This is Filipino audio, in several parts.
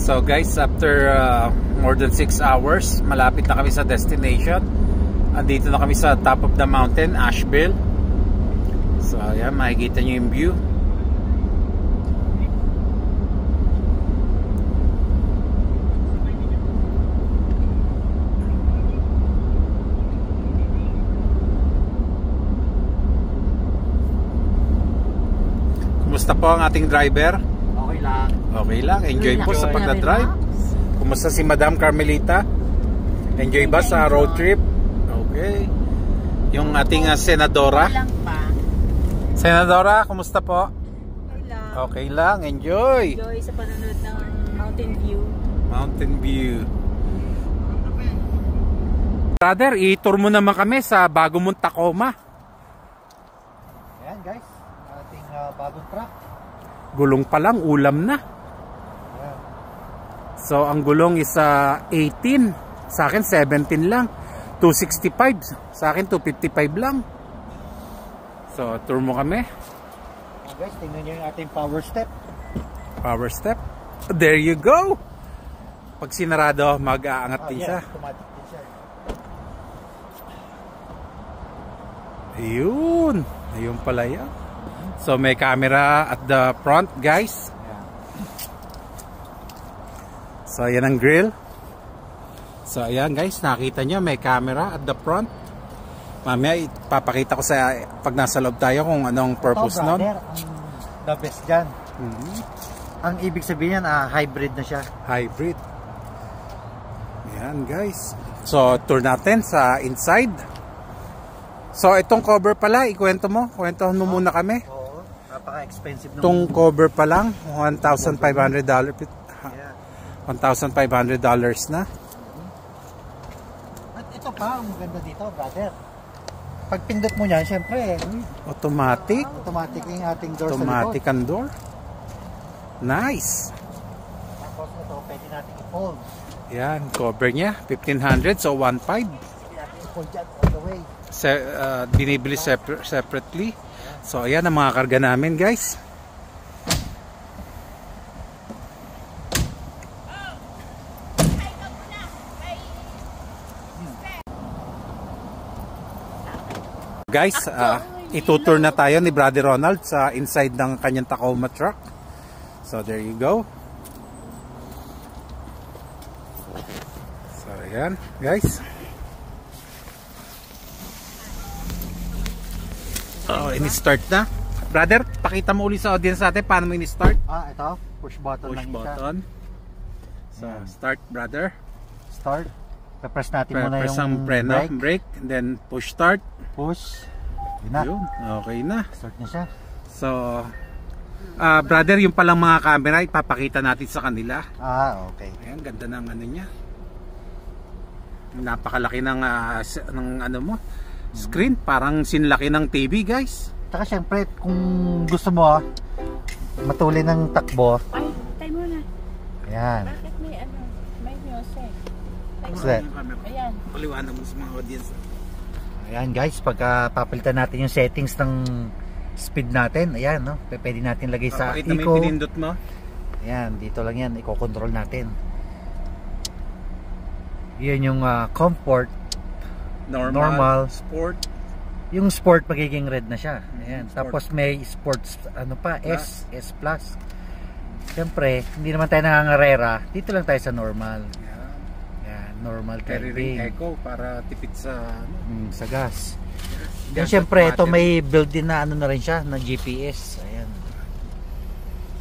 So guys, after more than 6 hours, malapit na kami sa destination. Andito na kami sa top of the mountain, Asheville. So ayan, makikita nyo yung view. Kumusta po ang ating driver? Okay lang. Okay lang, enjoy po sa pagdadrive. Kumusta si Madam Carmelita? Enjoy ba sa road trip? Okay. Yung ating senadora. Senadora, kumusta po? Okay lang. Okay lang, enjoy. Enjoy sa panonood ng mountain view. Mountain view. Brother, i-tour mo naman kami sa bago mong Tacoma. Ayan guys, ating bagong truck. Gulong pa lang, ulam na. Ayan. So, ang gulong is 18. Sa akin, 17 lang. 265. Sa akin, 255 lang. So, tour mo kami. Guys, tingnan nyo yung ating power step. Power step. There you go. Pag sinarado, mag-aangat din siya. Automatic din siya. Ayun. Ayun pala yan. So, may camera at the front, guys. So, ayan ang grill. So, ayan guys, nakita nyo, may camera at the front. Mamaya, ipapakita ko sa pag nasa loob tayo kung anong purpose nun. The best dyan. Ang ibig sabihin yan, hybrid na siya. Hybrid. Ayan guys. So, tour natin sa inside. So, itong cover pala, ikwento mo. Kwentohan mo muna kami. Oo, napaka-expensive. Itong cover pa lang, $1,500. $1,500 na. At ito pa, ang maganda dito, brother. Pag pindot mo yan, syempre, Automatic. automatic yung ating door Automatic sa likod. ang door. Nice. Tapos ito, pwede natin i-fold. Yan, cover niya, 1,500. So, 1,500. Pwede natin i-fold dyan all the way. Binibili separately. So, ayan ang mga karga namin, guys. Guys, itutour na tayo ni Brother Ronald sa inside ng kanyang Tacoma truck. So, there you go. So, ayan, guys. Oh, ini-start na. Brother, pakita mo ulit sa audience natin paano mo ini-start. Ito, push button Push lang button. So, start, brother. Start. Press natin muna Press ang yung preno, brake, and then push start. Push. Yun na. Yun, okay na. Start na siya. So, brother, yung palang mga camera, ipapakita natin sa kanila. Okay. Ayan, ganda ng ano niya. Napakalaki ng ano mo, screen. Parang sinlaki ng TV, guys. Taka syempre, kung gusto mo matulin ng takbo. Ay, tayo muna. Ayan. Bakit may music? What's that? Ayan. Paliwanag mo sa mga audience. Ayan guys, pagka papalitan natin yung settings ng speed natin, ayan, no? Pwede natin lagay sa Pakita mo eco. yung pinindot mo. Ayan, dito lang yan, i-control natin. Yan yung comfort, normal, sport. yung sport magiging red na siya. Ayan, Sport. tapos may sports ano pa, S plus. Siyempre, hindi naman tayo nangangarera, dito lang tayo sa normal. Ayan, normal Carry driving. echo para tipid sa Sa gas. gas Then syempre, ito automatic. may built-in na ano na rin siya, na GPS. Ayan.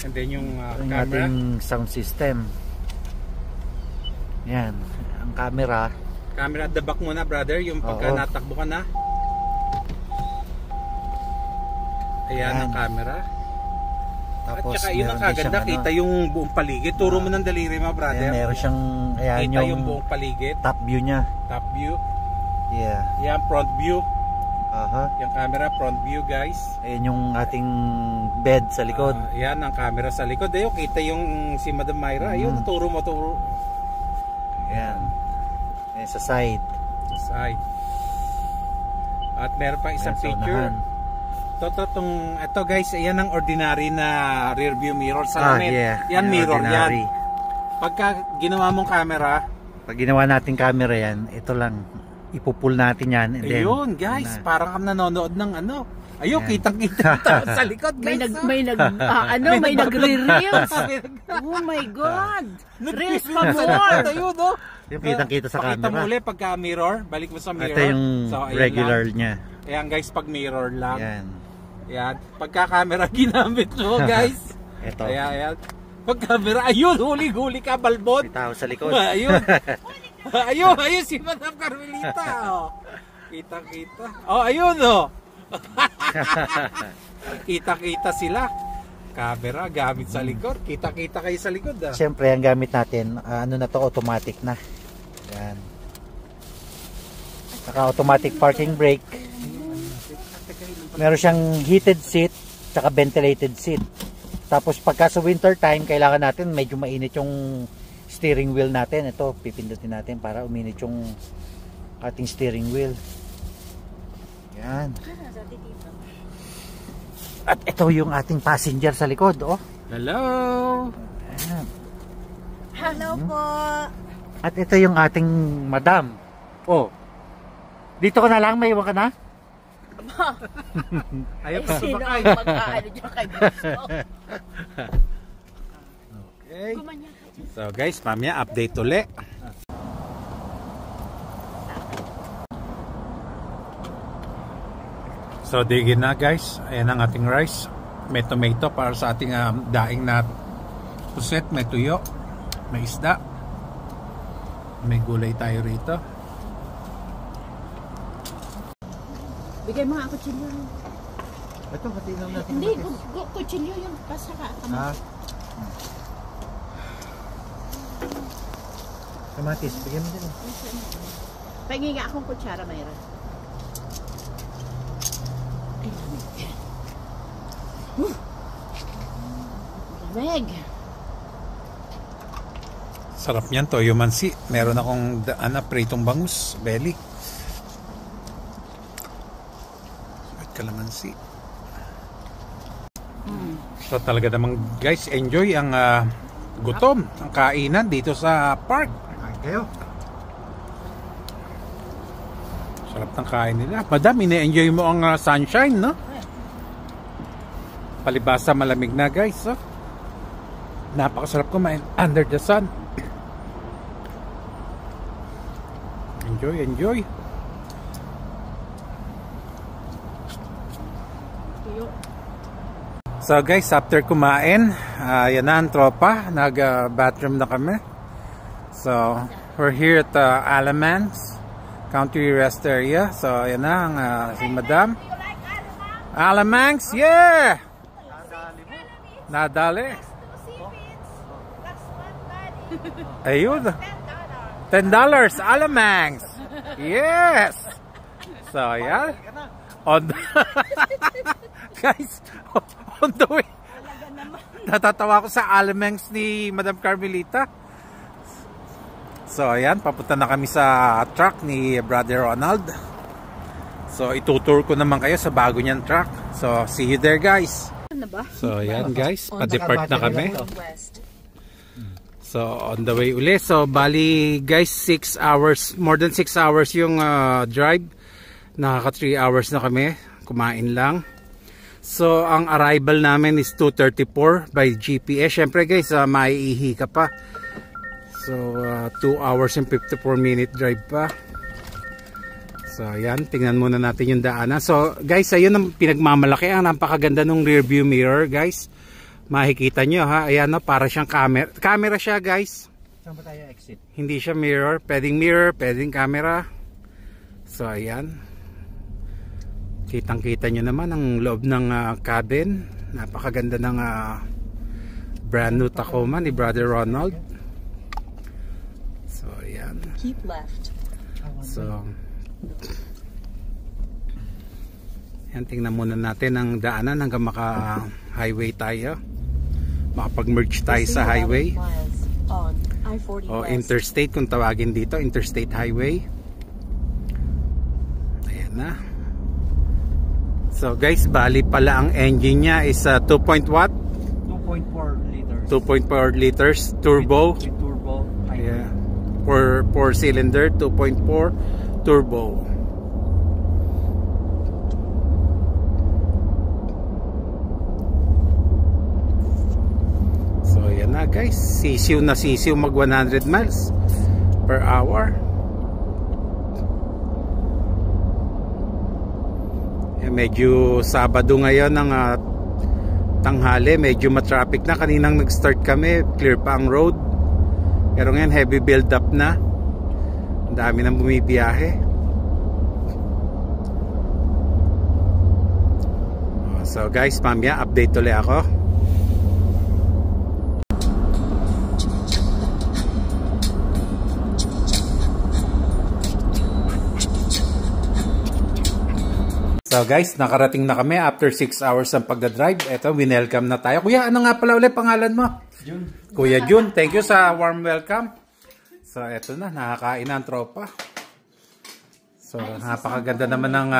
And then yung Yung camera. ating sound system. Yan, ang camera. Camera at the back muna, brother. Yung pagka Oo. natakbo ka na. Ayan ang camera. Tapos At saka yun ang meron din kaganda, siyang kita yung buong paligid. Turo mo ng daliri mo, brother. Ayan, meron siyang, ayan, Kita yung buong paligid. top view niya. Top view. Yeah. Yan, front view. Aha. Yung camera, front view, guys. Ayan yung ating bed sa likod. Yan ang camera sa likod. Ayun, kita yung si Madam Myra. Ayun, turo mo, turo. Ayan. Ayan sa side. Sa side. At meron pang isang Ayan, sa picture. unahan. Ito guys, yan ang ordinary na rear view mirror sa amin. Yeah. Yan mirror ordinary. yan. Pagka ginawa mong camera, Pag ginawa natin camera yan, ito lang. Ipupull natin yan. And then, ayun guys, parang kang nanonood ng ano. Ayun, Yan. kitang-kita sa likod guys. May nagre-reels. Oh my God. Reels pa more. Ayun, no? yung kitang-kita sa Pakita mo camera. ulit pagka mirror, balik mo sa mirror. Ito yung ayan regular lang. niya. Ayan guys, pag mirror lang. Yan. Ayan, pagka camera ginamit mo guys. Ito. Ayan. Pag camera, ayun, huli ka, balbon. May tao sa likod. Ayun. ayun si Madam Carmelita. Oh. Kita. Oh, ayun oh. Kita sila. Camera gamit sa likod. Kita kayo sa likod ah. Siyempre, ang gamit natin, ano na to, automatic na. Yan. Naka-automatic parking brake. Meron siyang heated seat, saka ventilated seat. Tapos pagka sa winter time, kailangan natin medyo mainit yung steering wheel natin. Ito, pipindutin natin para uminit yung ating steering wheel. Yan. At ito yung ating passenger sa likod, oh. Hello. Ayan. Hello po. At ito yung ating madam. Oh. Dito ka na lang, may iwan ka na? Ayaw Ay, pa sino sumakay. ang mag-aano dyan kay Gusto? Okay. So guys, mamaya update uli. So digin na guys. Ayan ang ating rice. May tomato para sa ating daing na puset. May tuyo. May isda. May gulay tayo rito. Bigay mo nga ang kutsilyo. Ito, patinom natin. Hindi, kutsilyo yung pasaka. Kamatis, bigyan mo din. Pahingi nga akong kutsara, Mayra. Lamig. Sarap niyan, toyo mansi. Meron akong pritong bangus, belly. At kalamansi. So talaga namang guys, enjoy ang gutom, ang kainan dito sa park. Kayo. Sarap ng kain nila. Madam, ine-enjoy mo ang sunshine, no? Palibasa malamig na guys, oh. Napakasarap kumain under the sun. Enjoy. So guys, after kumain, yan na ang tropa, nag-bathroom na kami. So, we're here at Alamance Country Rest Area. So, yan na ang si Madam. Alamance, yeah! Nadali. Ayun. $10, Alamance. Yes! So, yan. Guys, on the way. Natatawa ko sa Alamance ni Madam Carmelita. So ayan, papunta na kami sa truck ni Brother Ronald. So itutour ko naman kayo sa bago niyang truck. So see you there guys. So ayan guys, pa-depart na kami. So on the way uli. So bali guys, 6 hours, more than 6 hours yung drive. Nakaka 3 hours na kami. Kumain lang. So ang arrival namin is 2:34 by GPS. Syempre guys, maiihi ka pa. So 2 hours and 54 minute drive pa. So ayan, tingnan muna natin yung daanan. So guys, ayun ang pinagmamalaki. Ang napakaganda ng rear view mirror guys. Makikita nyo ha. Ayan no, para siyang camera. Camera siya guys. Saan ba tayo exit? Hindi siya mirror, pwedeng camera. So ayan. Kitang-kita nyo naman ang loob ng cabin. Napakaganda ng brand new Tacoma ni Brother Ronald. So ayan. Keep left. So yan, tingnan muna natin ang daanan hanggang maka-highway tayo. Makapag-merge tayo sa highway. O interstate kung tawagin dito, interstate highway. Ayan na. So guys, bali pala ang engine niya is 2.4 liters. 2.4 liters turbo. With turbo. 4 cylinder 2.4 turbo. So yan na guys, sisiw na sisiw mag 100 miles per hour. Medyo Sabado ngayon ng tanghali, medyo matraffic na. Kaninang nag-start kami, clear pa ang road, pero ngayon heavy build up na, ang dami nang bumibiyahe. So guys, mamaya update ulit ako. So guys, nakarating na kami after 6 hours ng pagdadrive. Eto, winelcome na tayo. Kuya, ano nga pala ulit pangalan mo? Jun. Kuya Jun, thank you sa warm welcome. So eto na, nakakain na ang tropa. So napakaganda naman ng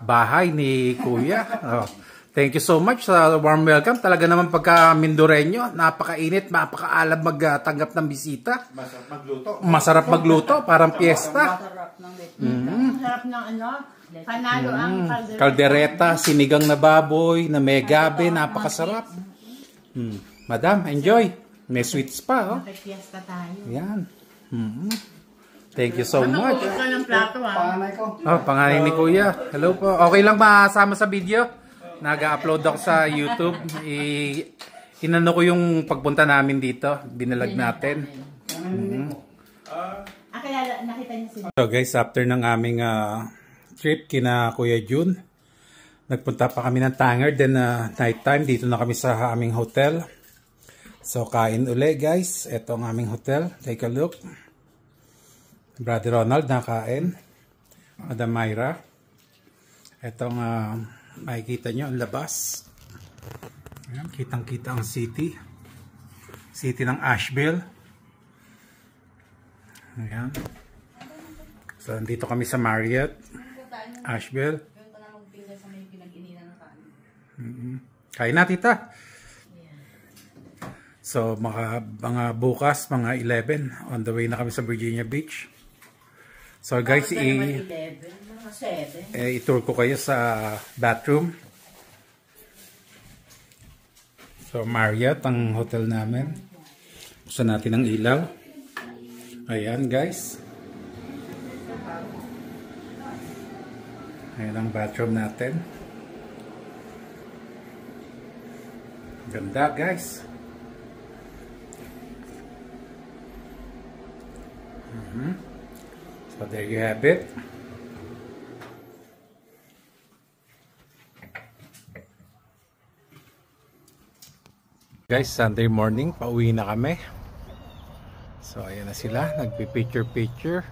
bahay ni Kuya. Oh, thank you so much sa warm welcome. Talaga naman pagka Mindoreño, napakainit, napakaalab magtanggap ng bisita. Masarap magluto. Masarap magluto, parang piyesta. Masarap ng Masarap ng ano. Panalo ang kaldereta. Kaldereta, sinigang na baboy, na may gabi, napakasarap. Madam, enjoy. May sweets pa, oh. Nakikiesta tayo. Yan. Thank you so much. Ito ng plato, Panganay ko. Oh, pangalan ni Kuya. Hello po. Okay lang masama sa video? Nag-upload ako sa YouTube. Inano ko yung pagpunta namin dito. Binalag natin. Kaya nakita niyo si... So guys, after ng aming trip kina Kuya Jun, nagpunta pa kami ng Tanger, then night time dito na kami sa aming hotel. So kain uli guys, ito ang aming hotel, take a look. Brother Ronald nakain, Madam Myra, itong makikita nyo ang labas. Ayan, kitang kita ang city ng Asheville. Ayan. So dito kami sa Marriott Asheville. Kain na tita. So mga bukas, mga 11 on the way na kami sa Virginia Beach. So guys, i-tour ko kayo sa bathroom. So Marriott ang hotel namin. Buksan natin ang ilaw. Ayan guys. Ayan ang bathroom natin. Ganda guys. So there you have it. Guys, Sunday morning, pauwi na kami. So ayan na sila, nagpi-picture.